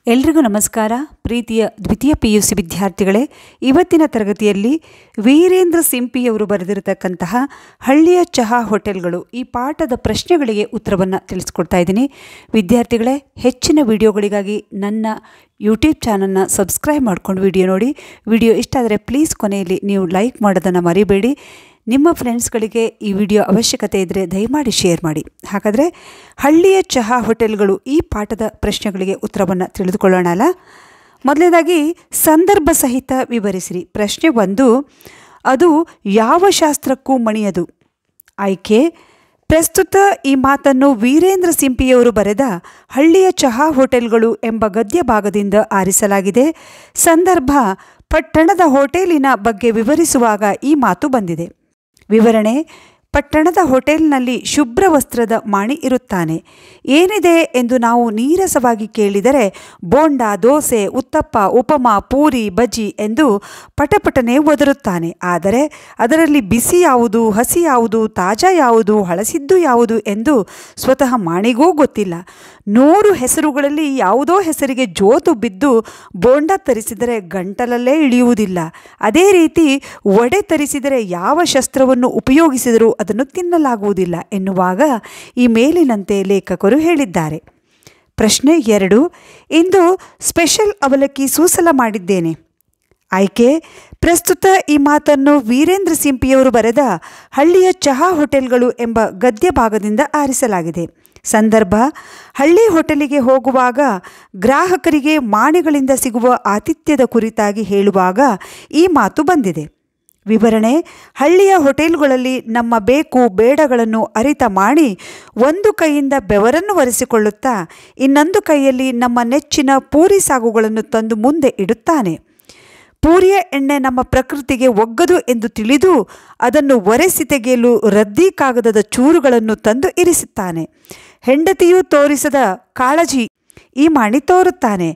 ಎಲ್ರಿಗೂ ನಮಸ್ಕಾರ. ಪ್ರೀತಿಯ ದ್ವಿತೀಯ PUC ವಿದ್ಯಾರ್ಥಿಗಳೇ, ಇವತ್ತಿನ ತರಗತಿಯಲ್ಲಿ ವೀರೇಂದ್ರ ಸಿಂಪಿಯವರು ಬರೆದಿರತಕ್ಕಂತಹ ಹಳ್ಳಿಯ ಚಹಾ ಹೋಟೆಲ್ಗಳು ಈ ಪಾಠದ ಪ್ರಶ್ನೆಗಳಿಗೆ ಉತ್ತರವನ್ನು ತಿಳಿಸ್ಕೊಡ್ತಾ ಇದ್ದೀನಿ. ವಿದ್ಯಾರ್ಥಿಗಳೇ, ಹೆಚ್ಚಿನ ವಿಡಿಯೋಗಳಿಗಾಗಿ ನನ್ನ ಯೂಟ್ಯೂಬ್ ಚಾನಲ್ನ ಸಬ್ಸ್ಕ್ರೈಬ್ ಮಾಡ್ಕೊಂಡು ವಿಡಿಯೋ ನೋಡಿ. ವಿಡಿಯೋ ಇಷ್ಟ ಆದರೆ ಪ್ಲೀಸ್ ಕೊನೆಯಲ್ಲಿ ನೀವು ಲೈಕ್ ಮಾಡೋದನ್ನು ಮರಿಬೇಡಿ. ನಿಮ್ಮ ಫ್ರೆಂಡ್ಸ್ಗಳಿಗೆ ಈ ವಿಡಿಯೋ ಅವಶ್ಯಕತೆ ಇದ್ದರೆ ದಯಮಾಡಿ ಶೇರ್ ಮಾಡಿ. ಹಾಗಾದರೆ ಹಳ್ಳಿಯ ಚಹಾ ಹೋಟೆಲ್ಗಳು ಈ ಪಾಠದ ಪ್ರಶ್ನೆಗಳಿಗೆ ಉತ್ತರವನ್ನು ತಿಳಿದುಕೊಳ್ಳೋಣ ಅಲ್ಲ. ಮೊದಲನೇದಾಗಿ ಸಂದರ್ಭ ಸಹಿತ ವಿವರಿಸಿರಿ. ಪ್ರಶ್ನೆ 1, ಅದು ಯಾವ ಶಾಸ್ತ್ರಕ್ಕೂ ಮಣಿಯದು. ಆಯ್ಕೆ: ಪ್ರಸ್ತುತ ಈ ಮಾತನ್ನು ವೀರೇಂದ್ರ ಸಿಂಪಿಯವರು ಬರೆದ ಹಳ್ಳಿಯ ಚಹಾ ಹೋಟೆಲ್ಗಳು ಎಂಬ ಗದ್ಯ ಭಾಗದಿಂದ ಆರಿಸಲಾಗಿದೆ. ಸಂದರ್ಭ: ಪಟ್ಟಣದ ಹೋಟೆಲಿನ ಬಗ್ಗೆ ವಿವರಿಸುವಾಗ ಈ ಮಾತು ಬಂದಿದೆ. ವಿವರಣೆ: ಪಟ್ಟಣದ ಹೋಟೆಲ್ನಲ್ಲಿ ಶುಭ್ರ ವಸ್ತ್ರದ ಮಾಣಿ ಇರುತ್ತಾನೆ. ಏನಿದೆ ಎಂದು ನಾವು ನೀರಸವಾಗಿ ಕೇಳಿದರೆ ಬೋಂಡ, ದೋಸೆ, ಉತ್ತಪ್ಪ, ಉಪಮಾ, ಪೂರಿ, ಬಜ್ಜಿ ಎಂದು ಪಟಪಟನೆ ಒದರುತ್ತಾನೆ. ಆದರೆ ಅದರಲ್ಲಿ ಬಿಸಿ ಯಾವುದು, ಹಸಿ ಯಾವುದು, ತಾಜಾ ಯಾವುದು, ಹಳಸಿದ್ದು ಯಾವುದು ಎಂದು ಸ್ವತಃ ಮಾಣಿಗೂ ಗೊತ್ತಿಲ್ಲ. 100 ಹೆಸರುಗಳಲ್ಲಿ ಯಾವುದೋ ಹೆಸರಿಗೆ ಜೋತು ಬಿದ್ದು ಬೋಂಡ ತರಿಸಿದರೆ ಗಂಟಲಲ್ಲೇ ಇಳಿಯುವುದಿಲ್ಲ. ಅದೇ ರೀತಿ ವಡೆ ತರಿಸಿದರೆ ಯಾವ ಶಸ್ತ್ರವನ್ನು ಉಪಯೋಗಿಸಿದರೂ ಅದನ್ನು ತಿನ್ನಲಾಗುವುದಿಲ್ಲ ಎನ್ನುವಾಗ ಈ ಮೇಲಿನಂತೆ ಲೇಖಕರು ಹೇಳಿದ್ದಾರೆ. ಪ್ರಶ್ನೆ 2, ಇಂದು ಸ್ಪೆಷಲ್ ಅವಲಕ್ಕಿ ಸೂಸಲ ಮಾಡಿದ್ದೇನೆ. ಆಯ್ಕೆ: ಪ್ರಸ್ತುತ ಈ ಮಾತನ್ನು ವೀರೇಂದ್ರ ಸಿಂಪಿಯವರು ಬರೆದ ಹಳ್ಳಿಯ ಚಹಾ ಹೋಟೆಲ್ಗಳು ಎಂಬ ಗದ್ಯ ಭಾಗದಿಂದ ಆರಿಸಲಾಗಿದೆ. ಸಂದರ್ಭ: ಹಳ್ಳಿ ಹೋಟೆಲಿಗೆ ಹೋಗುವಾಗ ಗ್ರಾಹಕರಿಗೆ ಮಾಣಿಗಳಿಂದ ಸಿಗುವ ಆತಿಥ್ಯದ ಕುರಿತಾಗಿ ಹೇಳುವಾಗ ಈ ಮಾತು ಬಂದಿದೆ. ವಿವರಣೆ: ಹಳ್ಳಿಯ ಹೋಟೆಲ್ಗಳಲ್ಲಿ ನಮ್ಮ ಬೇಕು ಬೇಡಗಳನ್ನು ಅರಿತ ಮಾಣಿ ಒಂದು ಕೈಯಿಂದ ಬೆವರನ್ನು ಒರೆಸಿಕೊಳ್ಳುತ್ತಾ ಇನ್ನೊಂದು ಕೈಯಲ್ಲಿ ನಮ್ಮ ನೆಚ್ಚಿನ ಪೂರಿ ಸಾಗುಗಳನ್ನು ತಂದು ಮುಂದೆ ಇಡುತ್ತಾನೆ. ಪೂರಿಯ ಎಣ್ಣೆ ನಮ್ಮ ಪ್ರಕೃತಿಗೆ ಒಗ್ಗದು ಎಂದು ತಿಳಿದು ಅದನ್ನು ಒರೆಸಿ ತೆಗೆಯಲು ರದ್ದಿ ಕಾಗದದ ಚೂರುಗಳನ್ನು ತಂದು ಇರಿಸುತ್ತಾನೆ. ಹೆಂಡತಿಯು ತೋರಿಸದ ಕಾಳಜಿ ಈ ಮಾಣಿ ತೋರುತ್ತಾನೆ.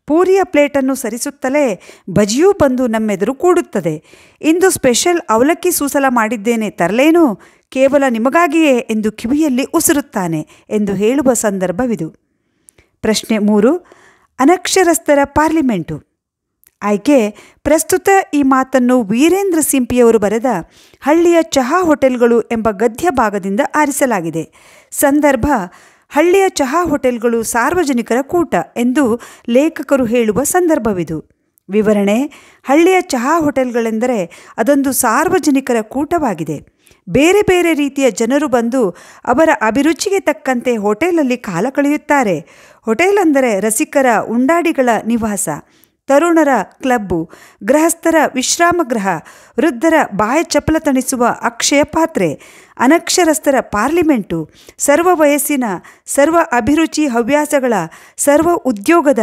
ಪೂರಿಯ ಪ್ಲೇಟನ್ನು ಸರಿಸುತ್ತಲೇ ಬಜಿಯೂ ಬಂದು ನಮ್ಮೆದುರು ಕೂಡುತ್ತದೆ. ಇಂದು ಸ್ಪೆಷಲ್ ಅವಲಕ್ಕಿ ಸೂಸಲ ಮಾಡಿದ್ದೇನೆ, ತರಲೇನು? ಕೇವಲ ನಿಮಗಾಗಿಯೇ ಎಂದು ಕಿವಿಯಲ್ಲಿ ಉಸಿರುತ್ತಾನೆ ಎಂದು ಹೇಳುವ ಸಂದರ್ಭವಿದು. ಪ್ರಶ್ನೆ 3, ಅನಕ್ಷರಸ್ಥರ ಪಾರ್ಲಿಮೆಂಟು. ಆಯ್ಕೆ: ಪ್ರಸ್ತುತ ಈ ಮಾತನ್ನು ವೀರೇಂದ್ರ ಸಿಂಪಿಯವರು ಬರೆದ ಹಳ್ಳಿಯ ಚಹಾ ಹೋಟೆಲ್ಗಳು ಎಂಬ ಗದ್ಯ ಭಾಗದಿಂದ ಆರಿಸಲಾಗಿದೆ. ಸಂದರ್ಭ: ಹಳ್ಳಿಯ ಚಹಾ ಹೋಟೆಲ್ಗಳು ಸಾರ್ವಜನಿಕರ ಕೂಟ ಎಂದು ಲೇಖಕರು ಹೇಳುವ ಸಂದರ್ಭವಿದು. ವಿವರಣೆ: ಹಳ್ಳಿಯ ಚಹಾ ಹೋಟೆಲ್ಗಳೆಂದರೆ ಅದೊಂದು ಸಾರ್ವಜನಿಕರ ಕೂಟವಾಗಿದೆ. ಬೇರೆ ಬೇರೆ ರೀತಿಯ ಜನರು ಬಂದು ಅವರ ಅಭಿರುಚಿಗೆ ತಕ್ಕಂತೆ ಹೋಟೆಲಲ್ಲಿ ಕಾಲ ಕಳೆಯುತ್ತಾರೆ. ಹೋಟೆಲ್ ಅಂದರೆ ರಸಿಕರ ಉಂಡಾಡಿಗಳ ನಿವಾಸ, ತರುಣರ ಕ್ಲಬ್ಬು, ಗೃಹಸ್ಥರ ವಿಶ್ರಾಮ ಗೃಹ, ವೃದ್ಧರ ಬಾಯ ಚಪಲ ತಣಿಸುವ ಅಕ್ಷಯ ಪಾತ್ರೆ. ಅನಕ್ಷರಸ್ಥರ ಪಾರ್ಲಿಮೆಂಟು ಸರ್ವ ವಯಸ್ಸಿನ, ಸರ್ವ ಅಭಿರುಚಿ ಹವ್ಯಾಸಗಳ, ಸರ್ವ ಉದ್ಯೋಗದ,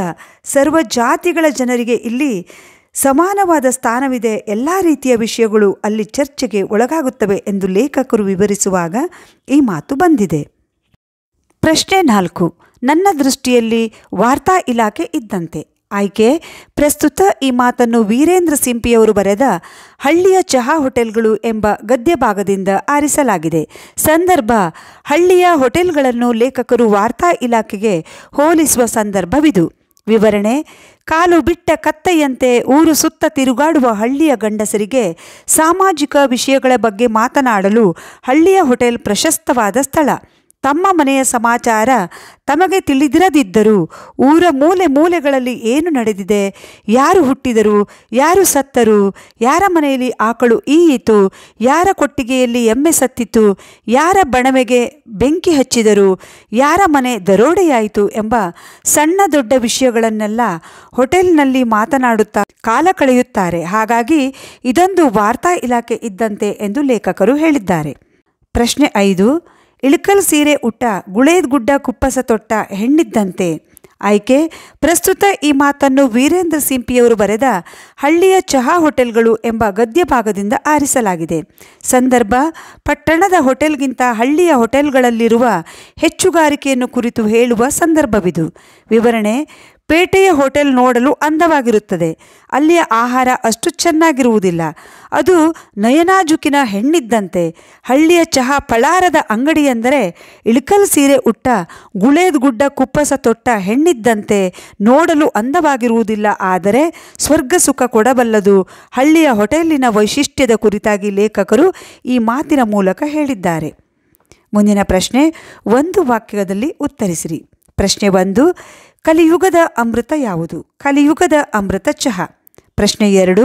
ಸರ್ವ ಜಾತಿಗಳ ಜನರಿಗೆ ಇಲ್ಲಿ ಸಮಾನವಾದ ಸ್ಥಾನವಿದೆ. ಎಲ್ಲ ರೀತಿಯ ವಿಷಯಗಳು ಅಲ್ಲಿ ಚರ್ಚೆಗೆ ಒಳಗಾಗುತ್ತವೆ ಎಂದು ಲೇಖಕರು ವಿವರಿಸುವಾಗ ಈ ಮಾತು ಬಂದಿದೆ. ಪ್ರಶ್ನೆ 4, ನನ್ನ ದೃಷ್ಟಿಯಲ್ಲಿ ವಾರ್ತಾ ಇಲಾಖೆ ಇದ್ದಂತೆ. ಆಯ್ಕೆ: ಪ್ರಸ್ತುತ ಈ ಮಾತನ್ನು ವೀರೇಂದ್ರ ಸಿಂಪಿಯವರು ಬರೆದ ಹಳ್ಳಿಯ ಚಹಾ ಹೋಟೆಲ್ಗಳು ಎಂಬ ಗದ್ಯ ಭಾಗದಿಂದ ಆರಿಸಲಾಗಿದೆ. ಸಂದರ್ಭ: ಹಳ್ಳಿಯ ಹೋಟೆಲ್ಗಳನ್ನು ಲೇಖಕರು ವಾರ್ತಾ ಇಲಾಖೆಗೆ ಹೋಲಿಸುವ ಸಂದರ್ಭವಿದು. ವಿವರಣೆ: ಕಾಲು ಬಿಟ್ಟ ಕತ್ತೆಯಂತೆ ಊರು ಸುತ್ತ ತಿರುಗಾಡುವ ಹಳ್ಳಿಯ ಗಂಡಸರಿಗೆ ಸಾಮಾಜಿಕ ವಿಷಯಗಳ ಬಗ್ಗೆ ಮಾತನಾಡಲು ಹಳ್ಳಿಯ ಹೋಟೆಲ್ ಪ್ರಶಸ್ತವಾದ ಸ್ಥಳ. ತಮ್ಮ ಮನೆಯ ಸಮಾಚಾರ ತಮಗೆ ತಿಳಿದಿರದಿದ್ದರೂ ಊರ ಮೂಲೆ ಮೂಲೆಗಳಲ್ಲಿ ಏನು ನಡೆದಿದೆ, ಯಾರು ಹುಟ್ಟಿದರು, ಯಾರು ಸತ್ತರು, ಯಾರ ಮನೆಯಲ್ಲಿ ಆಕಳು ಈಯಿತು, ಯಾರ ಕೊಟ್ಟಿಗೆಯಲ್ಲಿ ಎಮ್ಮೆ ಸತ್ತಿತು, ಯಾರ ಬಣವೆಗೆ ಬೆಂಕಿ ಹಚ್ಚಿದರು, ಯಾರ ಮನೆ ದರೋಡೆಯಾಯಿತು ಎಂಬ ಸಣ್ಣ ದೊಡ್ಡ ವಿಷಯಗಳನ್ನೆಲ್ಲ ಹೋಟೆಲ್ನಲ್ಲಿ ಮಾತನಾಡುತ್ತಾ ಕಾಲ ಕಳೆಯುತ್ತಾರೆ. ಹಾಗಾಗಿ ಇದೊಂದು ವಾರ್ತಾ ಇಲಾಖೆ ಇದ್ದಂತೆ ಎಂದು ಲೇಖಕರು ಹೇಳಿದ್ದಾರೆ. ಪ್ರಶ್ನೆ 5, ಇಳಕಲ್ ಸೀರೆ ಉಟ್ಟ ಗುಳೇದ್ ಗುಡ್ಡ ಕುಪ್ಪಸ ತೊಟ್ಟ ಹೆಣ್ಣಿದ್ದಂತೆ. ಆಯ್ಕೆ: ಪ್ರಸ್ತುತ ಈ ಮಾತನ್ನು ವೀರೇಂದ್ರ ಸಿಂಪಿಯವರು ಬರೆದ ಹಳ್ಳಿಯ ಚಹಾ ಹೋಟೆಲ್ಗಳು ಎಂಬ ಗದ್ಯ ಭಾಗದಿಂದ ಆರಿಸಲಾಗಿದೆ. ಸಂದರ್ಭ: ಪಟ್ಟಣದ ಹೋಟೆಲ್ಗಿಂತ ಹಳ್ಳಿಯ ಹೋಟೆಲ್ಗಳಲ್ಲಿರುವ ಹೆಚ್ಚುಗಾರಿಕೆಯನ್ನು ಕುರಿತು ಹೇಳುವ ಸಂದರ್ಭವಿದು. ವಿವರಣೆ: ಪೇಟೆಯ ಹೋಟೆಲ್ ನೋಡಲು ಅಂದವಾಗಿರುತ್ತದೆ. ಅಲ್ಲಿಯ ಆಹಾರ ಅಷ್ಟು ಚೆನ್ನಾಗಿರುವುದಿಲ್ಲ. ಅದು ನಯನಾಜುಕಿನ ಹೆಣ್ಣಿದ್ದಂತೆ. ಹಳ್ಳಿಯ ಚಹಾ ಪಳಾರದ ಅಂಗಡಿ ಎಂದರೆ ಇಳಕಲ್ ಸೀರೆ ಉಟ್ಟ ಗುಳೇದ್ ಗುಡ್ಡ ಕುಪ್ಪಸ ತೊಟ್ಟ ಹೆಣ್ಣಿದ್ದಂತೆ. ನೋಡಲು ಅಂದವಾಗಿರುವುದಿಲ್ಲ, ಆದರೆ ಸ್ವರ್ಗ ಸುಖ ಕೊಡಬಲ್ಲದು. ಹಳ್ಳಿಯ ಹೋಟೆಲಿನ ವೈಶಿಷ್ಟ್ಯದ ಕುರಿತಾಗಿ ಲೇಖಕರು ಈ ಮಾತಿನ ಮೂಲಕ ಹೇಳಿದ್ದಾರೆ. ಮುಂದಿನ ಪ್ರಶ್ನೆ, ಒಂದು ವಾಕ್ಯದಲ್ಲಿ ಉತ್ತರಿಸಿರಿ. ಪ್ರಶ್ನೆ 1, ಕಲಿಯುಗದ ಅಮೃತ ಯಾವುದು? ಕಲಿಯುಗದ ಅಮೃತ ಚಹಾ. ಪ್ರಶ್ನೆ 2,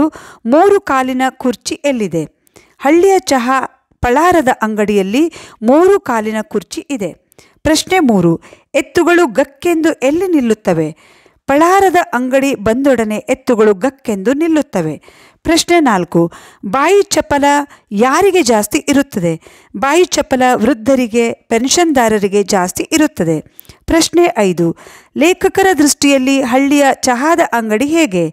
3 ಕಾಲಿನ ಕುರ್ಚಿ ಎಲ್ಲಿದೆ? ಹಳ್ಳಿಯ ಚಹಾ ಪಳಾರದ ಅಂಗಡಿಯಲ್ಲಿ 3 ಕಾಲಿನ ಕುರ್ಚಿ ಇದೆ. ಪ್ರಶ್ನೆ 3, ಎತ್ತುಗಳು ಗಕ್ಕೆಂದು ಎಲ್ಲಿ ನಿಲ್ಲುತ್ತವೆ? ಪಳಾರದ ಅಂಗಡಿ ಬಂದೊಡನೆ ಎತ್ತುಗಳು ಗಕ್ಕೆಂದು ನಿಲ್ಲುತ್ತವೆ. ಪ್ರಶ್ನೆ 4, ಬಾಯಿ ಚಪಲ ಯಾರಿಗೆ ಜಾಸ್ತಿ ಇರುತ್ತದೆ? ಬಾಯಿ ಚಪಲ ವೃದ್ಧರಿಗೆ, ಪೆನ್ಷನ್ದಾರರಿಗೆ ಜಾಸ್ತಿ ಇರುತ್ತದೆ. ಪ್ರಶ್ನೆ 5, ಲೇಖಕರ ದೃಷ್ಟಿಯಲ್ಲಿ ಹಳ್ಳಿಯ ಚಹಾದ ಅಂಗಡಿ ಹೇಗೆ?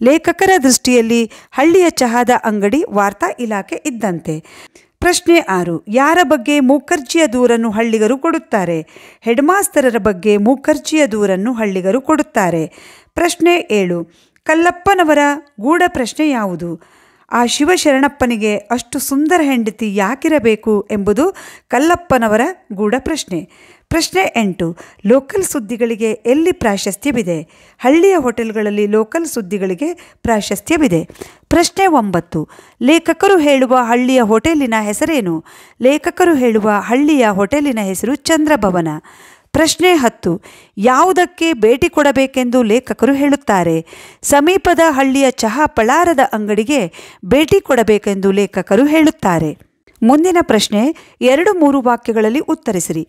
ಲೇಖಕರ ದೃಷ್ಟಿಯಲ್ಲಿ ಹಳ್ಳಿಯ ಚಹಾದ ಅಂಗಡಿ ವಾರ್ತಾ ಇಲಾಖೆ ಇದ್ದಂತೆ. ಪ್ರಶ್ನೆ 6, ಯಾರ ಬಗ್ಗೆ ಮುಖರ್ಜಿಯ ದೂರನ್ನು ಹಳ್ಳಿಗರು ಕೊಡುತ್ತಾರೆ? ಹೆಡ್ಮಾಸ್ತರರ ಬಗ್ಗೆ ಮುಖರ್ಜಿಯ ದೂರನ್ನು ಹಳ್ಳಿಗರು ಕೊಡುತ್ತಾರೆ. ಪ್ರಶ್ನೆ 7, ಕಲ್ಲಪ್ಪನವರ ಗೂಢ ಪ್ರಶ್ನೆ ಯಾವುದು? ಆ ಶಿವಶರಣಪ್ಪನಿಗೆ ಅಷ್ಟು ಸುಂದರ ಹೆಂಡತಿ ಯಾಕಿರಬೇಕು ಎಂಬುದು ಕಲ್ಲಪ್ಪನವರ ಗೂಢ ಪ್ರಶ್ನೆ. ಪ್ರಶ್ನೆ 8, ಲೋಕಲ್ ಸುದ್ದಿಗಳಿಗೆ ಎಲ್ಲಿ ಪ್ರಾಶಸ್ತ್ಯವಿದೆ? ಹಳ್ಳಿಯ ಹೋಟೆಲ್ಗಳಲ್ಲಿ ಲೋಕಲ್ ಸುದ್ದಿಗಳಿಗೆ ಪ್ರಾಶಸ್ತ್ಯವಿದೆ. ಪ್ರಶ್ನೆ 9, ಲೇಖಕರು ಹೇಳುವ ಹಳ್ಳಿಯ ಹೋಟೆಲಿನ ಹೆಸರೇನು? ಲೇಖಕರು ಹೇಳುವ ಹಳ್ಳಿಯ ಹೋಟೆಲಿನ ಹೆಸರು ಚಂದ್ರಭವನ. ಪ್ರಶ್ನೆ 10, ಯಾವುದಕ್ಕೆ ಭೇಟಿ ಕೊಡಬೇಕೆಂದು ಲೇಖಕರು ಹೇಳುತ್ತಾರೆ? ಸಮೀಪದ ಹಳ್ಳಿಯ ಚಹಾ ಪಳಾರದ ಅಂಗಡಿಗೆ ಭೇಟಿ ಕೊಡಬೇಕೆಂದು ಲೇಖಕರು ಹೇಳುತ್ತಾರೆ. ಮುಂದಿನ ಪ್ರಶ್ನೆ 2-3 ವಾಕ್ಯಗಳಲ್ಲಿ ಉತ್ತರಿಸಿರಿ.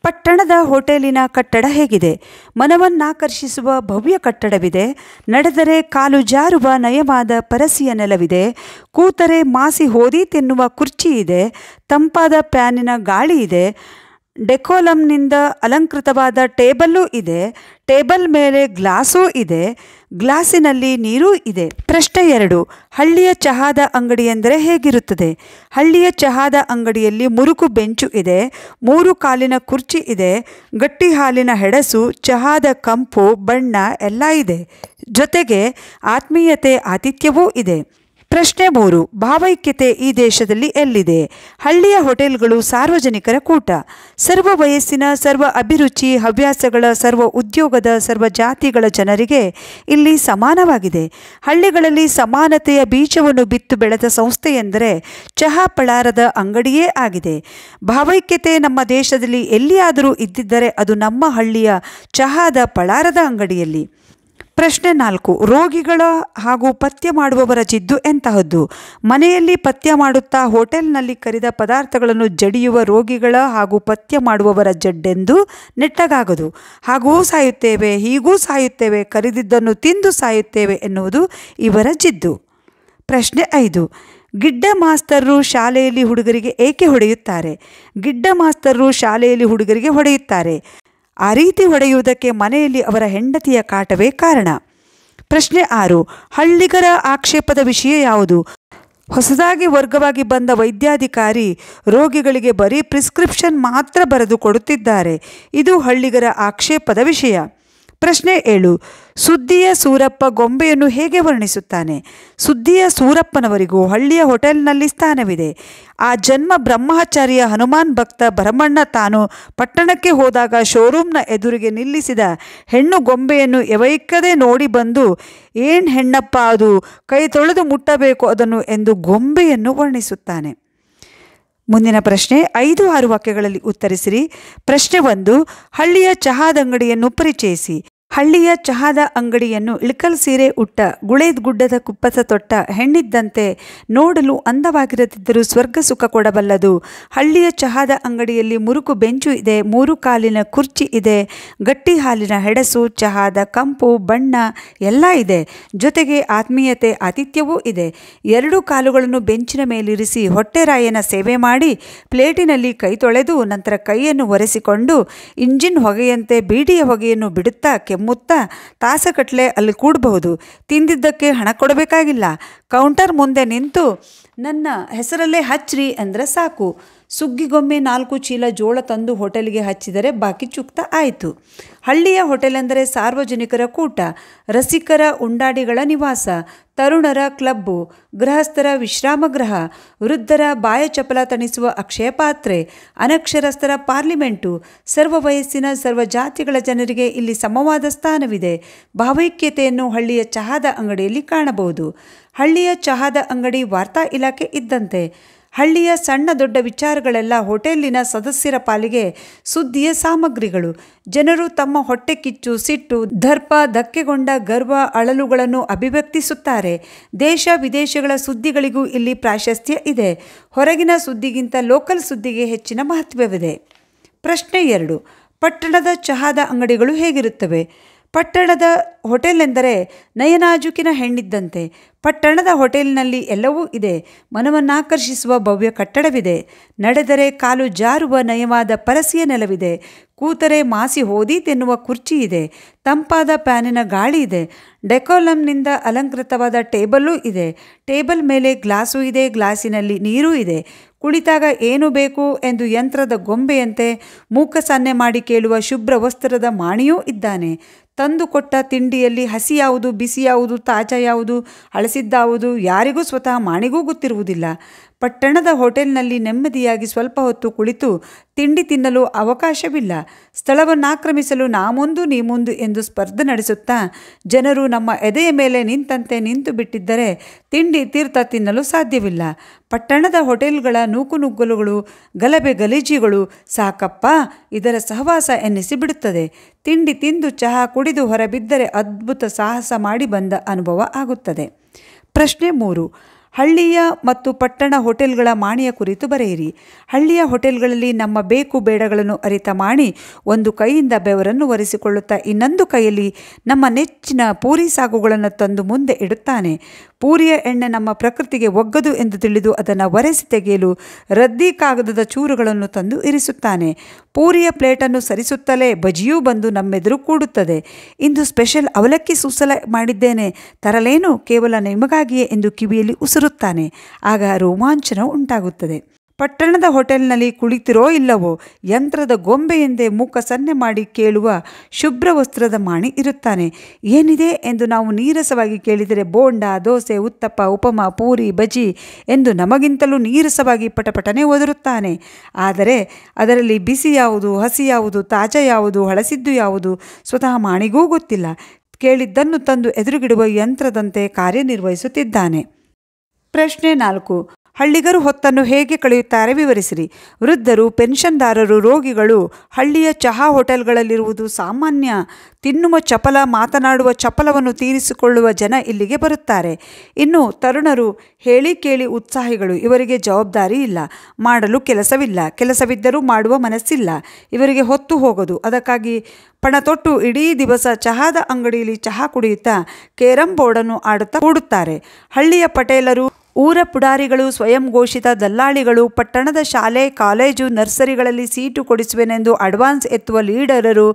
ಪಟ್ಟಣದ ಹೋಟೆಲಿನ ಕಟ್ಟಡ ಹೇಗಿದೆ? ಮನವನ್ನಾಕರ್ಷಿಸುವ ಭವ್ಯ ಕಟ್ಟಡವಿದೆ. ನಡೆದರೆ ಕಾಲು ಜಾರುವ ನಯವಾದ ಪರಸಿಯ ನೆಲವಿದೆ. ಕೂತರೆ ಮಾಸಿ ಹೋದಿ ತಿನ್ನುವ ಕುರ್ಚಿ ಇದೆ. ತಂಪಾದ ಫ್ಯಾನಿನ ಗಾಳಿ ಇದೆ. ಡೆಕೋಲಮ್ನಿಂದ ಅಲಂಕೃತವಾದ ಟೇಬಲ್ಲೂ ಇದೆ. ಟೇಬಲ್ ಮೇಲೆ ಗ್ಲಾಸೂ ಇದೆ. ಗ್ಲಾಸಿನಲ್ಲಿ ನೀರೂ ಇದೆ. ಪ್ರಶ್ನೆ 2, ಹಳ್ಳಿಯ ಚಹಾದ ಅಂಗಡಿ ಎಂದರೆ ಹೇಗಿರುತ್ತದೆ? ಹಳ್ಳಿಯ ಚಹಾದ ಅಂಗಡಿಯಲ್ಲಿ ಮುರುಕು ಬೆಂಚು ಇದೆ. 3 ಕಾಲಿನ ಕುರ್ಚಿ ಇದೆ. ಗಟ್ಟಿ ಹಾಲಿನ ಹೆಡಸು, ಚಹಾದ ಕಂಪು, ಬಣ್ಣ ಎಲ್ಲ ಇದೆ. ಜೊತೆಗೆ ಆತ್ಮೀಯತೆ, ಆತಿಥ್ಯವೂ ಇದೆ. ಪ್ರಶ್ನೆ 3, ಭಾವೈಕ್ಯತೆ ಈ ದೇಶದಲ್ಲಿ ಎಲ್ಲಿದೆ? ಹಳ್ಳಿಯ ಹೋಟೆಲ್ಗಳು ಸಾರ್ವಜನಿಕರ ಕೂಟ. ಸರ್ವ ವಯಸ್ಸಿನ, ಸರ್ವ ಅಭಿರುಚಿ, ಹವ್ಯಾಸಗಳ, ಸರ್ವ ಉದ್ಯೋಗದ, ಸರ್ವ ಜಾತಿಗಳ ಜನರಿಗೆ ಇಲ್ಲಿ ಸಮಾನವಾಗಿದೆ. ಹಳ್ಳಿಗಳಲ್ಲಿ ಸಮಾನತೆಯ ಬೀಜವನ್ನು ಬಿತ್ತು ಬೆಳೆದ ಸಂಸ್ಥೆ ಎಂದರೆ ಚಹಾ ಪಳಾರದ ಅಂಗಡಿಯೇ ಆಗಿದೆ. ಭಾವೈಕ್ಯತೆ ನಮ್ಮ ದೇಶದಲ್ಲಿ ಎಲ್ಲಿಯಾದರೂ ಇದ್ದಿದ್ದರೆ ಅದು ನಮ್ಮ ಹಳ್ಳಿಯ ಚಹಾದ ಪಳಾರದ ಅಂಗಡಿಯಲ್ಲಿ. ಪ್ರಶ್ನೆ 4, ರೋಗಿಗಳ ಹಾಗೂ ಪಥ್ಯ ಮಾಡುವವರ ಜಿದ್ದು ಎಂತಹದ್ದು? ಮನೆಯಲ್ಲಿ ಪಥ್ಯ ಮಾಡುತ್ತಾ ಹೋಟೆಲ್ನಲ್ಲಿ ಕರಿದ ಪದಾರ್ಥಗಳನ್ನು ಜಡಿಯುವ ರೋಗಿಗಳ ಹಾಗೂ ಪಥ್ಯ ಮಾಡುವವರ ಜಡ್ಡೆಂದು ನೆಟ್ಟಗಾಗದು. ಹಾಗೂ ಸಾಯುತ್ತೇವೆ, ಹೀಗೂ ಸಾಯುತ್ತೇವೆ, ಕರಿದಿದ್ದನ್ನು ತಿಂದು ಸಾಯುತ್ತೇವೆ ಎನ್ನುವುದು ಇವರ ಜಿದ್ದು. ಪ್ರಶ್ನೆ 5, ಗಿಡ್ಡ ಮಾಸ್ತರರು ಶಾಲೆಯಲ್ಲಿ ಹುಡುಗರಿಗೆ ಏಕೆ ಹೊಡೆಯುತ್ತಾರೆ? ಗಿಡ್ಡ ಮಾಸ್ತರರು ಶಾಲೆಯಲ್ಲಿ ಹುಡುಗರಿಗೆ ಹೊಡೆಯುತ್ತಾರೆ. ಆ ರೀತಿ ಹೊಡೆಯುವುದಕ್ಕೆ ಮನೆಯಲ್ಲಿ ಅವರ ಹೆಂಡತಿಯ ಕಾಟವೇ ಕಾರಣ. ಪ್ರಶ್ನೆ 6, ಹಳ್ಳಿಗರ ಆಕ್ಷೇಪದ ವಿಷಯ ಯಾವುದು? ಹೊಸದಾಗಿ ವರ್ಗವಾಗಿ ಬಂದ ವೈದ್ಯಾಧಿಕಾರಿ ರೋಗಿಗಳಿಗೆ ಬರೀ ಪ್ರಿಸ್ಕ್ರಿಪ್ಷನ್ ಮಾತ್ರ ಬರೆದು ಕೊಡುತ್ತಿದ್ದಾರೆ. ಇದು ಹಳ್ಳಿಗರ ಆಕ್ಷೇಪದ ವಿಷಯ. ಪ್ರಶ್ನೆ 7, ಸುದ್ದಿಯ ಸೂರಪ್ಪ ಗೊಂಬೆಯನ್ನು ಹೇಗೆ ವರ್ಣಿಸುತ್ತಾನೆ? ಸುದ್ದಿಯ ಸೂರಪ್ಪನವರಿಗೂ ಹಳ್ಳಿಯ ಹೋಟೆಲ್ನಲ್ಲಿ ಸ್ಥಾನವಿದೆ. ಆ ಜನ್ಮ ಬ್ರಹ್ಮಚಾರಿಯ ಹನುಮಾನ್ ಭಕ್ತ ಭರಮಣ್ಣ ತಾನು ಪಟ್ಟಣಕ್ಕೆ ಹೋದಾಗ ಶೋರೂಮ್ನ ಎದುರಿಗೆ ನಿಲ್ಲಿಸಿದ ಹೆಣ್ಣು ಗೊಂಬೆಯನ್ನು ಎವೈಕ್ಕದೆ ನೋಡಿ ಬಂದು, ಏನ್ ಹೆಣ್ಣಪ್ಪ ಅದು, ಕೈ ತೊಳೆದು ಮುಟ್ಟಬೇಕು ಅದನ್ನು ಎಂದು ಗೊಂಬೆಯನ್ನು ವರ್ಣಿಸುತ್ತಾನೆ. ಮುಂದಿನ ಪ್ರಶ್ನೆ 5-6 ವಾಕ್ಯಗಳಲ್ಲಿ ಉತ್ತರಿಸಿರಿ. ಪ್ರಶ್ನೆ 1, ಹಳ್ಳಿಯ ಚಹಾದಂಗಡಿಯನ್ನು ಪರಿಚಯಿಸಿ. ಹಳ್ಳಿಯ ಚಹಾದ ಅಂಗಡಿಯನ್ನು ಇಳಕಲ್ ಸೀರೆ ಉಟ್ಟ ಗುಳೇದ್ ಗುಡ್ಡದ ಕುಪ್ಪಸ ತೊಟ್ಟ ಹೆಣ್ಣಿದ್ದಂತೆ. ನೋಡಲು ಅಂದವಾಗಿರದಿದ್ದರೂ ಸ್ವರ್ಗ ಸುಖ ಕೊಡಬಲ್ಲದು. ಹಳ್ಳಿಯ ಚಹಾದ ಅಂಗಡಿಯಲ್ಲಿ ಮುರುಕು ಬೆಂಚು ಇದೆ. 3 ಕಾಲಿನ ಕುರ್ಚಿ ಇದೆ. ಗಟ್ಟಿ ಹಾಲಿನ ಹೆಡಸು, ಚಹಾದ ಕಂಪು, ಬಣ್ಣ ಎಲ್ಲ ಇದೆ. ಜೊತೆಗೆ ಆತ್ಮೀಯತೆ, ಆತಿಥ್ಯವೂ ಇದೆ. 2 ಕಾಲುಗಳನ್ನು ಬೆಂಚಿನ ಮೇಲಿರಿಸಿ ಹೊಟ್ಟೆರಾಯನ ಸೇವೆ ಮಾಡಿ ಪ್ಲೇಟಿನಲ್ಲಿ ಕೈ ತೊಳೆದು ನಂತರ ಕೈಯನ್ನು ಒರೆಸಿಕೊಂಡು ಇಂಜಿನ್ ಹೊಗೆಯಂತೆ ಬೀಡಿಯ ಹೊಗೆಯನ್ನು ಬಿಡುತ್ತಾ ಕೆಮ್ಮುತ್ತಾ ತಾಸಗಟ್ಟಲೆ ಅಲ್ಲಿ ಕೂಡಬಹುದು. ತಿಂದಿದ್ದಕ್ಕೆ ಹಣ ಕೊಡಬೇಕಾಗಿಲ್ಲ. ಕೌಂಟರ್ ಮುಂದೆ ನಿಂತು ನನ್ನ ಹೆಸರಲ್ಲೇ ಹಚ್ಚ್ರಿ ಅಂದರೆ ಸಾಕು. ಸುಗ್ಗಿಗೊಮ್ಮೆ 4 ಚೀಲ ಜೋಳ ತಂದು ಹೋಟೆಲ್ಗೆ ಹಚ್ಚಿದರೆ ಬಾಕಿ ಚುಕ್ತ ಆಯಿತು. ಹಳ್ಳಿಯ ಹೋಟೆಲ್ ಎಂದರೆ ಸಾರ್ವಜನಿಕರ ಕೂಟ, ರಸಿಕರ ಉಂಡಾಡಿಗಳ ನಿವಾಸ, ತರುಣರ ಕ್ಲಬ್ಬು, ಗೃಹಸ್ಥರ ವಿಶ್ರಾಮ ಗೃಹ, ವೃದ್ಧರ ಬಾಯಚಪಲ ತಣಿಸುವ ಅಕ್ಷಯ ಪಾತ್ರೆ, ಅನಕ್ಷರಸ್ಥರ ಪಾರ್ಲಿಮೆಂಟು. ಸರ್ವ ವಯಸ್ಸಿನ ಸರ್ವ ಜಾತಿಗಳ ಜನರಿಗೆ ಇಲ್ಲಿ ಸಮವಾದ ಸ್ಥಾನವಿದೆ. ಭಾವೈಕ್ಯತೆಯನ್ನು ಹಳ್ಳಿಯ ಚಹಾದ ಅಂಗಡಿಯಲ್ಲಿ ಕಾಣಬಹುದು. ಹಳ್ಳಿಯ ಚಹಾದ ಅಂಗಡಿ ವಾರ್ತಾ ಇಲಾಖೆ ಇದ್ದಂತೆ. ಹಳ್ಳಿಯ ಸಣ್ಣ ದೊಡ್ಡ ವಿಚಾರಗಳೆಲ್ಲ ಹೋಟೆಲ್ಲಿನ ಸದಸ್ಯರ ಪಾಲಿಗೆ ಸುದ್ದಿಯ ಸಾಮಗ್ರಿಗಳು. ಜನರು ತಮ್ಮ ಹೊಟ್ಟೆ ಕಿಚ್ಚು, ಸಿಟ್ಟು, ದರ್ಪ, ಧಕ್ಕೆಗೊಂಡ ಗರ್ವ, ಅಳಲುಗಳನ್ನು ಅಭಿವ್ಯಕ್ತಿಸುತ್ತಾರೆ. ದೇಶ ವಿದೇಶಗಳ ಸುದ್ದಿಗಳಿಗೂ ಇಲ್ಲಿ ಪ್ರಾಶಸ್ತ್ಯ ಇದೆ. ಹೊರಗಿನ ಸುದ್ದಿಗಿಂತ ಲೋಕಲ್ ಸುದ್ದಿಗೆ ಹೆಚ್ಚಿನ ಮಹತ್ವವಿದೆ. ಪ್ರಶ್ನೆ 2. ಪಟ್ಟಣದ ಚಹಾದ ಅಂಗಡಿಗಳು ಹೇಗಿರುತ್ತವೆ? ಪಟ್ಟಣದ ಹೋಟೆಲ್ ಎಂದರೆ ನಯನಾಜುಕಿನ ಹೆಣ್ಣಿದ್ದಂತೆ. ಪಟ್ಟಣದ ಹೋಟೆಲ್ನಲ್ಲಿ ಎಲ್ಲವೂ ಇದೆ. ಮನವನ್ನಾಕರ್ಷಿಸುವ ಭವ್ಯ ಕಟ್ಟಡವಿದೆ. ನಡೆದರೆ ಕಾಲು ಜಾರುವ ನಯವಾದ ಪರಸಿಯ ನೆಲವಿದೆ. ಕೂತರೆ ಮಾಸಿ ಹೋದೀತೆನ್ನುವ ಕುರ್ಚಿ ಇದೆ. ತಂಪಾದ ಫ್ಯಾನಿನ ಗಾಳಿ ಇದೆ. ಡೆಕೋಲಮ್ನಿಂದ ಅಲಂಕೃತವಾದ ಟೇಬಲ್ಲೂ ಇದೆ. ಟೇಬಲ್ ಮೇಲೆ ಗ್ಲಾಸು ಇದೆ. ಗ್ಲಾಸಿನಲ್ಲಿ ನೀರೂ ಇದೆ. ಕುಳಿತಾಗ ಏನು ಬೇಕು ಎಂದು ಯಂತ್ರದ ಗೊಂಬೆಯಂತೆ ಮೂಕಸನ್ನೆ ಮಾಡಿ ಕೇಳುವ ಶುಭ್ರ ವಸ್ತ್ರದ ಮಾಣಿಯೂ ಇದ್ದಾನೆ. ತಂದು ಕೊಟ್ಟ ತಿಂಡಿಯಲ್ಲಿ ಹಸಿ ಯಾವುದು, ಬಿಸಿ ಯಾವುದು, ತಾಜಾ ಯಾವುದು, ಹಳಸಿದ್ದಾವುದು ಯಾರಿಗೂ ಸ್ವತಃ ಮಾಣಿಗೂ ಗೊತ್ತಿರುವುದಿಲ್ಲ. ಪಟ್ಟಣದ ಹೋಟೆಲ್ನಲ್ಲಿ ನೆಮ್ಮದಿಯಾಗಿ ಸ್ವಲ್ಪ ಹೊತ್ತು ಕುಳಿತು ತಿಂಡಿ ತಿನ್ನಲು ಅವಕಾಶವಿಲ್ಲ. ಸ್ಥಳವನ್ನಾಕ್ರಮಿಸಲು ನಾ ಮುಂದು ನೀ ಮುಂದು ಎಂದು ಸ್ಪರ್ಧೆ ನಡೆಸುತ್ತಾ ಜನರು ನಮ್ಮ ಎದೆಯ ಮೇಲೆ ನಿಂತಂತೆ ನಿಂತು ಬಿಟ್ಟಿದ್ದರೆ ತಿಂಡಿ ತೀರ್ಥ ತಿನ್ನಲು ಸಾಧ್ಯವಿಲ್ಲ. ಪಟ್ಟಣದ ಹೋಟೆಲ್ಗಳ ನೂಕುನುಗ್ಗಲುಗಳು, ಗಲಭೆ ಗಲೀಜಿಗಳು ಸಾಕಪ್ಪ, ಇದರ ಸಹವಾಸ ಎನ್ನಿಸಿಬಿಡುತ್ತದೆ. ತಿಂಡಿ ತಿಂದು ಚಹಾ ಕುಡಿದು ಹೊರಬಿದ್ದರೆ ಅದ್ಭುತ ಸಾಹಸ ಮಾಡಿ ಬಂದ ಅನುಭವ ಆಗುತ್ತದೆ. ಪ್ರಶ್ನೆ 3. ಹಳ್ಳಿಯ ಮತ್ತು ಪಟ್ಟಣ ಹೋಟೆಲ್ಗಳ ಮಾಣಿಯ ಕುರಿತು ಬರೆಯಿರಿ. ಹಳ್ಳಿಯ ಹೋಟೆಲ್ಗಳಲ್ಲಿ ನಮ್ಮ ಬೇಕು ಬೇಡಗಳನ್ನು ಅರಿತ ಮಾಣಿ ಒಂದು ಕೈಯಿಂದ ಬೆವರನ್ನು ಒರೆಸಿಕೊಳ್ಳುತ್ತಾ ಇನ್ನೊಂದು ಕೈಯಲ್ಲಿ ನಮ್ಮ ನೆಚ್ಚಿನ ಪೂರಿ ಸಾಗುಗಳನ್ನು ತಂದು ಮುಂದೆ ಇಡುತ್ತಾನೆ. ಪೂರಿಯ ಎಣ್ಣೆ ನಮ್ಮ ಪ್ರಕೃತಿಗೆ ಒಗ್ಗದು ಎಂದು ತಿಳಿದು ಅದನ್ನು ಒರೆಸಿ ತೆಗೆಯಲು ರದ್ದಿ ಕಾಗದದ ಚೂರುಗಳನ್ನು ತಂದು ಇರಿಸುತ್ತಾನೆ. ಪೂರಿಯ ಪ್ಲೇಟನ್ನು ಸರಿಸುತ್ತಲೇ ಬಜಿಯೂ ಬಂದು ನಮ್ಮೆದುರು ಕೂಡುತ್ತದೆ. ಇಂದು ಸ್ಪೆಷಲ್ ಅವಲಕ್ಕಿ ಸೂಸಲ ಮಾಡಿದ್ದೇನೆ, ತರಲೇನು, ಕೇವಲ ನಿಮಗಾಗಿಯೇ ಎಂದು ಕಿವಿಯಲ್ಲಿ ಉಸುರುತ್ತಾನೆ. ಆಗ ರೋಮಾಂಚನ ಉಂಟಾಗುತ್ತದೆ. ಪಟ್ಟಣದ ಹೋಟೆಲ್ನಲ್ಲಿ ಕುಳಿತಿರೋ ಇಲ್ಲವೋ ಯಂತ್ರದ ಗೊಂಬೆಯೆಂದೇ ಮೂಕ ಸನ್ನೆ ಮಾಡಿ ಕೇಳುವ ಶುಭ್ರ ವಸ್ತ್ರದ ಮಾಣಿ ಇರುತ್ತಾನೆ. ಏನಿದೆ ಎಂದು ನಾವು ನೀರಸವಾಗಿ ಕೇಳಿದರೆ ಬೋಂಡ, ದೋಸೆ, ಉತ್ತಪ್ಪ, ಉಪಮ, ಪೂರಿ, ಬಜಿ ಎಂದು ನಮಗಿಂತಲೂ ನೀರಸವಾಗಿ ಪಟಪಟನೆ ಒದರುತ್ತಾನೆ. ಆದರೆ ಅದರಲ್ಲಿ ಬಿಸಿ ಯಾವುದು, ಹಸಿ ಯಾವುದು, ತಾಜಾ ಯಾವುದು, ಹಳಸಿದ್ದು ಯಾವುದು ಸ್ವತಃ ಮಾಣಿಗೂ ಗೊತ್ತಿಲ್ಲ. ಕೇಳಿದ್ದನ್ನು ತಂದು ಎದುರುಗಿಡುವ ಯಂತ್ರದಂತೆ ಕಾರ್ಯನಿರ್ವಹಿಸುತ್ತಿದ್ದಾನೆ. ಪ್ರಶ್ನೆ 4. ಹಳ್ಳಿಗರು ಹೊತ್ತನ್ನು ಹೇಗೆ ಕಳೆಯುತ್ತಾರೆ ವಿವರಿಸಿರಿ. ವೃದ್ಧರು, ಪೆನ್ಷನ್ದಾರರು, ರೋಗಿಗಳು ಹಳ್ಳಿಯ ಚಹಾ ಹೋಟೆಲ್ಗಳಲ್ಲಿರುವುದು ಸಾಮಾನ್ಯ. ತಿನ್ನುವ ಚಪಲ, ಮಾತನಾಡುವ ಚಪಲವನ್ನು ತೀರಿಸಿಕೊಳ್ಳುವ ಜನ ಇಲ್ಲಿಗೆ ಬರುತ್ತಾರೆ. ಇನ್ನು ತರುಣರು ಹೇಳಿ ಕೇಳಿ ಉತ್ಸಾಹಿಗಳು. ಇವರಿಗೆ ಜವಾಬ್ದಾರಿ ಇಲ್ಲ, ಮಾಡಲು ಕೆಲಸವಿಲ್ಲ, ಕೆಲಸವಿದ್ದರೂ ಮಾಡುವ ಮನಸ್ಸಿಲ್ಲ. ಇವರಿಗೆ ಹೊತ್ತು ಹೋಗೋದು. ಅದಕ್ಕಾಗಿ ಪಣ ತೊಟ್ಟು ಇಡೀ ದಿವಸ ಚಹಾದ ಅಂಗಡಿಯಲ್ಲಿ ಚಹಾ ಕುಡಿಯುತ್ತಾ ಕೇರಂ ಬೋರ್ಡನ್ನು ಆಡುತ್ತಾ ಕೂಡುತ್ತಾರೆ. ಹಳ್ಳಿಯ ಪಟೇಲರು, ಊರ ಪುಡಾರಿಗಳು, ಸ್ವಯಂ ಘೋಷಿತ ದಲ್ಲಾಳಿಗಳು, ಪಟ್ಟಣದ ಶಾಲೆ, ಕಾಲೇಜು, ನರ್ಸರಿಗಳಲ್ಲಿ ಸೀಟು ಕೊಡಿಸುವೆನೆಂದು ಅಡ್ವಾನ್ಸ್ ಎತ್ತುವ ಲೀಡರರು,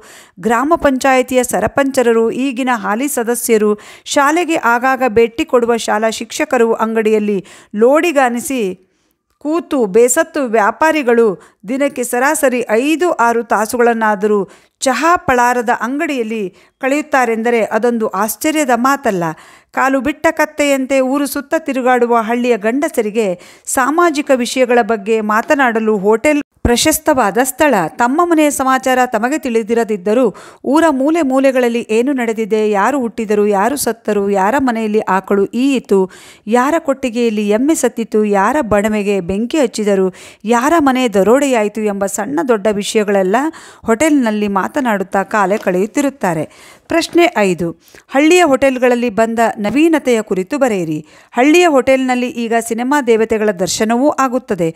ಗ್ರಾಮ ಪಂಚಾಯಿತಿಯ ಸರಪಂಚರರು, ಈಗಿನ ಹಾಲಿ ಸದಸ್ಯರು, ಶಾಲೆಗೆ ಆಗಾಗ ಭೇಟಿ ಕೊಡುವ ಶಾಲಾ ಶಿಕ್ಷಕರು, ಅಂಗಡಿಯಲ್ಲಿ ಲೋಡಿಗಾನಿಸಿ ಕೂತು ಬೇಸತ್ತು ವ್ಯಾಪಾರಿಗಳು ದಿನಕ್ಕೆ ಸರಾಸರಿ 5-6 ತಾಸುಗಳನ್ನಾದರೂ ಚಹಾ ಪಳಾರದ ಅಂಗಡಿಯಲ್ಲಿ ಕಳೆಯುತ್ತಾರೆಂದರೆ ಅದೊಂದು ಆಶ್ಚರ್ಯದ ಮಾತಲ್ಲ. ಕಾಲು ಬಿಟ್ಟ ಕತ್ತೆಯಂತೆ ಊರು ಸುತ್ತ ತಿರುಗಾಡುವ ಹಳ್ಳಿಯ ಗಂಡಸರಿಗೆ ಸಾಮಾಜಿಕ ವಿಷಯಗಳ ಬಗ್ಗೆ ಮಾತನಾಡಲು ಹೋಟೆಲ್ ಪ್ರಶಸ್ತವಾದ ಸ್ಥಳ. ತಮ್ಮ ಮನೆಯ ಸಮಾಚಾರ ತಮಗೆ ತಿಳಿದಿರದಿದ್ದರೂ ಊರ ಮೂಲೆ ಮೂಲೆಗಳಲ್ಲಿ ಏನು ನಡೆದಿದೆ, ಯಾರು ಹುಟ್ಟಿದರು, ಯಾರು ಸತ್ತರು, ಯಾರ ಮನೆಯಲ್ಲಿ ಆಕಳು ಈಯಿತು, ಯಾರ ಕೊಟ್ಟಿಗೆಯಲ್ಲಿ ಎಮ್ಮೆ ಸತ್ತಿತು, ಯಾರ ಬಣವೆಗೆ ಬೆಂಕಿ ಹಚ್ಚಿದರು, ಯಾರ ಮನೆ ದರೋಡೆಯಾಯಿತು ಎಂಬ ಸಣ್ಣ ದೊಡ್ಡ ವಿಷಯಗಳೆಲ್ಲ ಹೋಟೆಲ್ನಲ್ಲಿ ಮಾತನಾಡುತ್ತಾ ಕಾಲ ಕಳೆಯುತ್ತಿರುತ್ತಾರೆ. ಪ್ರಶ್ನೆ 5. ಹಳ್ಳಿಯ ಹೋಟೆಲ್ಗಳಲ್ಲಿ ಬಂದ ನವೀನತೆಯ ಕುರಿತು ಬರೆಯಿರಿ. ಹಳ್ಳಿಯ ಹೋಟೆಲ್ನಲ್ಲಿ ಈಗ ಸಿನಿಮಾ ದೇವತೆಗಳ ದರ್ಶನವೂ ಆಗುತ್ತದೆ.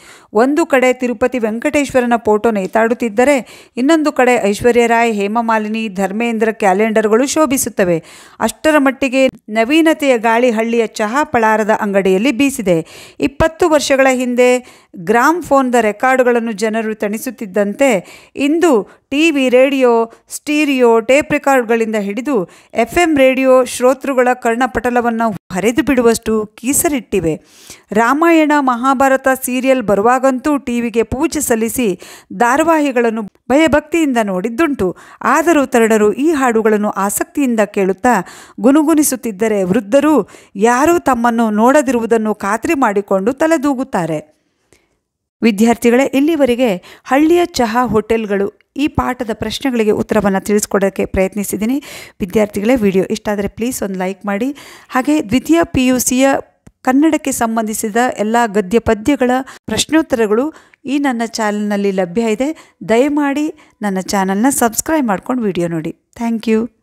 ಒಂದು ಕಡೆ ತಿರುಪತಿ ವೆಂಕಟೇಶ್ವರನ ಫೋಟೋ ನೇತಾಡುತ್ತಿದ್ದರೆ ಇನ್ನೊಂದು ಕಡೆ ಐಶ್ವರ್ಯ ರಾಯ್, ಹೇಮಮಾಲಿನಿ, ಧರ್ಮೇಂದ್ರ ಕ್ಯಾಲೆಂಡರ್ಗಳು ಶೋಭಿಸುತ್ತವೆ. ಅಷ್ಟರ ಮಟ್ಟಿಗೆ ನವೀನತೆಯ ಗಾಳಿ ಹಳ್ಳಿಯ ಚಹಾ ಪಳಾರದ ಅಂಗಡಿಯಲ್ಲಿ ಬೀಸಿದೆ. 20 ವರ್ಷಗಳ ಹಿಂದೆ ಗ್ರಾಮ್ ಫೋನ್ದ ರೆಕಾರ್ಡುಗಳನ್ನು ಜನರು ತಣಿಸುತ್ತಿದ್ದಂತೆ ಇಂದು ಟಿವಿ, ರೇಡಿಯೋ, ಸ್ಟೀರಿಯೋ, ಟೇಪ್ ರೆಕಾರ್ಡ್ಗಳಿಂದ ಹಿಡಿದು FM ರೇಡಿಯೋ ಶ್ರೋತೃಗಳ ಕರ್ಣಪಟಲವನ್ನು ಹರಿದು ಬಿಡುವಷ್ಟು ಕೀಸರಿಟ್ಟಿವೆ. ರಾಮಾಯಣ ಮಹಾಭಾರತ ಸೀರಿಯಲ್ ಬರುವಾಗಂತೂ ಟಿವಿಗೆ ಪೂಜೆ ಸಲ್ಲಿಸಿ ಧಾರಾವಾಹಿಗಳನ್ನು ಭಯಭಕ್ತಿಯಿಂದ ನೋಡಿದ್ದುಂಟು. ಆದರೂ ತರುಣರು ಈ ಹಾಡುಗಳನ್ನು ಆಸಕ್ತಿಯಿಂದ ಕೇಳುತ್ತಾ ಗುನುಗುಣಿಸುತ್ತಿದ್ದರೆ ವೃದ್ಧರು ಯಾರೂ ತಮ್ಮನ್ನು ನೋಡದಿರುವುದನ್ನು ಖಾತ್ರಿ ಮಾಡಿಕೊಂಡು ತಲೆದೂಗುತ್ತಾರೆ. ವಿದ್ಯಾರ್ಥಿಗಳೇ, ಇಲ್ಲಿವರೆಗೆ ಹಳ್ಳಿಯ ಚಹಾ ಹೋಟೆಲ್ಗಳು ಈ ಪಾಠದ ಪ್ರಶ್ನೆಗಳಿಗೆ ಉತ್ತರವನ್ನು ತಿಳಿಸ್ಕೊಡೋಕ್ಕೆ ಪ್ರಯತ್ನಿಸಿದ್ದೀನಿ. ವಿದ್ಯಾರ್ಥಿಗಳೇ, ವಿಡಿಯೋ ಇಷ್ಟ ಆದರೆ ಪ್ಲೀಸ್ ಒಂದು ಲೈಕ್ ಮಾಡಿ. ಹಾಗೆ ದ್ವಿತೀಯ PUCಯ ಕನ್ನಡಕ್ಕೆ ಸಂಬಂಧಿಸಿದ ಎಲ್ಲ ಗದ್ಯ ಪದ್ಯಗಳ ಪ್ರಶ್ನೋತ್ತರಗಳು ಈ ನನ್ನ ಚಾನಲ್ನಲ್ಲಿ ಲಭ್ಯ ಇದೆ. ದಯಮಾಡಿ ನನ್ನ ಚಾನಲ್ನ ಸಬ್ಸ್ಕ್ರೈಬ್ ಮಾಡ್ಕೊಂಡು ವಿಡಿಯೋ ನೋಡಿ. Thank you.